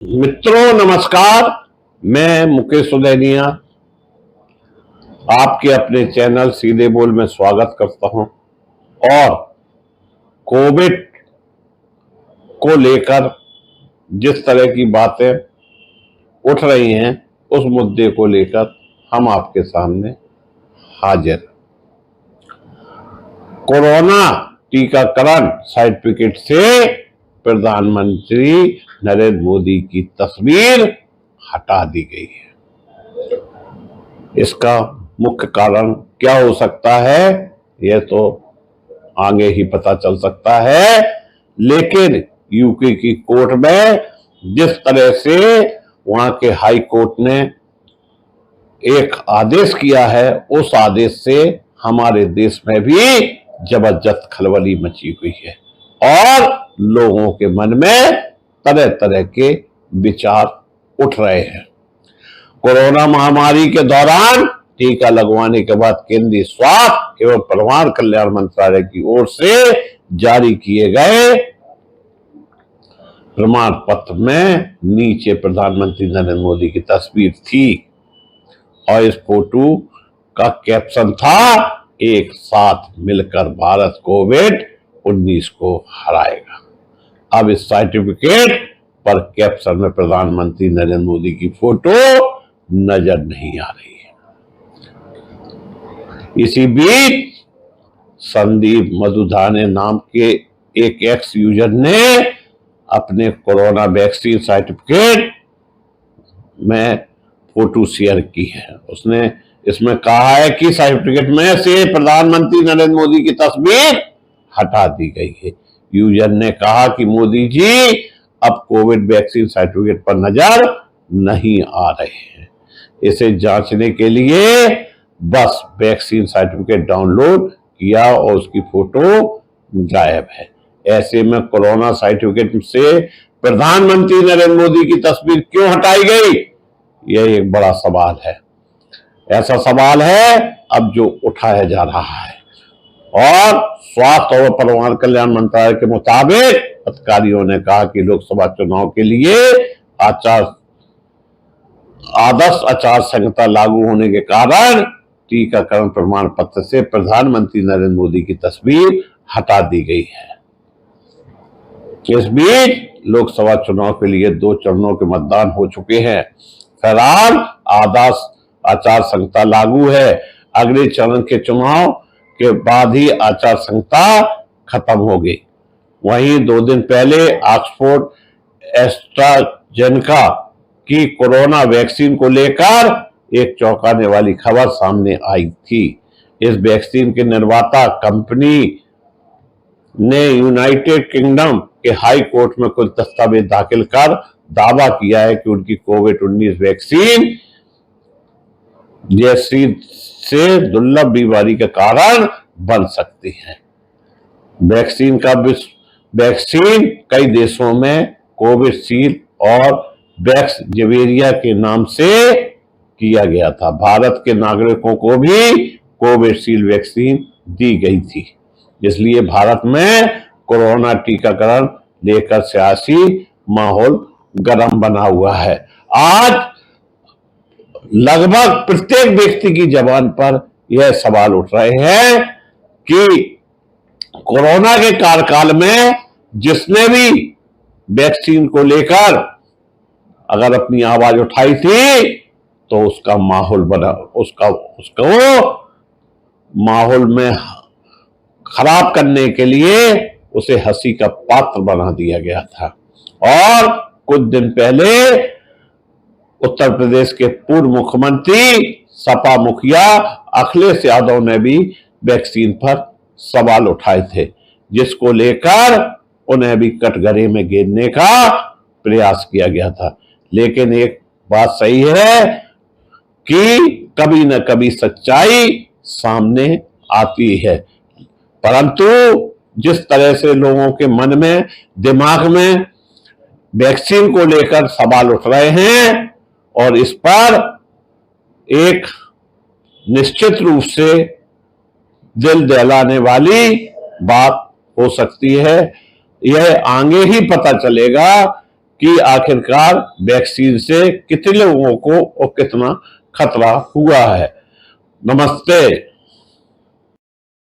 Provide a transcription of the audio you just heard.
मित्रों नमस्कार। मैं मुकेश सुदैनिया आपके अपने चैनल सीधे बोल में स्वागत करता हूं और कोविड को लेकर जिस तरह की बातें उठ रही हैं उस मुद्दे को लेकर हम आपके सामने हाजिर। कोरोना टीकाकरण सर्टिफिकेट से प्रधानमंत्री नरेंद्र मोदी की तस्वीर हटा दी गई है। इसका मुख्य कारण क्या हो सकता है यह तो आगे ही पता चल सकता है, लेकिन यूके की कोर्ट में जिस तरह से वहां के हाई कोर्ट ने एक आदेश किया है, उस आदेश से हमारे देश में भी जबरदस्त खलबली मची हुई है और लोगों के मन में तरह तरह के विचार उठ रहे हैं। कोरोना महामारी के दौरान टीका लगवाने के बाद केंद्रीय स्वास्थ्य एवं परिवार कल्याण मंत्रालय की ओर से जारी किए गए प्रमाण पत्र में नीचे प्रधानमंत्री नरेंद्र मोदी की तस्वीर थी और इस फोटो का कैप्शन था, एक साथ मिलकर भारत कोविड-19 को हराएगा। अब इस सर्टिफिकेट पर कैप्शन में प्रधानमंत्री नरेंद्र मोदी की फोटो नजर नहीं आ रही है। इसी बीच संदीप मधुधाने नाम के एक एक्स यूजर ने अपने कोरोना वैक्सीन सर्टिफिकेट में फोटो शेयर की है। उसने इसमें कहा है कि सर्टिफिकेट में से प्रधानमंत्री नरेंद्र मोदी की तस्वीर हटा दी गई है। यूजर ने कहा कि मोदी जी अब कोविड वैक्सीन सर्टिफिकेट पर नजर नहीं आ रहे हैं। इसे जांचने के लिए बस वैक्सीन सर्टिफिकेट डाउनलोड किया और उसकी फोटो गायब है। ऐसे में कोरोना सर्टिफिकेट से प्रधानमंत्री नरेंद्र मोदी की तस्वीर क्यों हटाई गई, यह एक बड़ा सवाल है। ऐसा सवाल है अब जो उठाया जा रहा है और स्वास्थ्य और परिवार कल्याण मंत्रालय के मुताबिक अधिकारियों ने कहा कि लोकसभा चुनाव के लिए आदर्श आचार संहिता लागू होने के कारण टीकाकरण प्रमाण पत्र से प्रधानमंत्री नरेंद्र मोदी की तस्वीर हटा दी गई है। इस बीच लोकसभा चुनाव के लिए 2 चरणों के मतदान हो चुके हैं। फिलहाल आदर्श आचार संहिता लागू है। अगले चरण के चुनाव के बाद ही आचार संहिता खत्म होगी। वहीं 2 दिन पहले ऑक्सफोर्ड एस्ट्राजेनेका की कोरोना वैक्सीन को लेकर एक चौंकाने वाली खबर सामने आई थी। इस वैक्सीन के निर्माता कंपनी ने यूनाइटेड किंगडम के हाई कोर्ट में कुछ दस्तावेज दाखिल कर दावा किया है कि उनकी कोविड-19 वैक्सीन जैसी से दुर्लभ बीमारी के कारण बन सकती है। वैक्सीन कई देशों में कोविशील्ड और वैक्सजेवियर के नाम से किया गया था। भारत के नागरिकों को भी कोविशील्ड वैक्सीन दी गई थी। इसलिए भारत में कोरोना टीकाकरण लेकर सियासी माहौल गर्म बना हुआ है। आज लगभग प्रत्येक व्यक्ति की जबान पर यह सवाल उठ रहे हैं कि कोरोना के कार्यकाल में जिसने भी वैक्सीन को लेकर अगर अपनी आवाज उठाई थी तो उसका माहौल बना, उसको माहौल में खराब करने के लिए उसे हंसी का पात्र बना दिया गया था। और कुछ दिन पहले उत्तर प्रदेश के पूर्व मुख्यमंत्री सपा मुखिया अखिलेश यादव ने भी वैक्सीन पर सवाल उठाए थे, जिसको लेकर उन्हें भी कटघरे में घेरने का प्रयास किया गया था। लेकिन एक बात सही है कि कभी न कभी सच्चाई सामने आती है, परंतु जिस तरह से लोगों के मन में, दिमाग में वैक्सीन को लेकर सवाल उठ रहे हैं और इस पर एक निश्चित रूप से दिल दहलाने वाली बात हो सकती है। यह आगे ही पता चलेगा कि आखिरकार वैक्सीन से कितने लोगों को और कितना खतरा हुआ है। नमस्ते।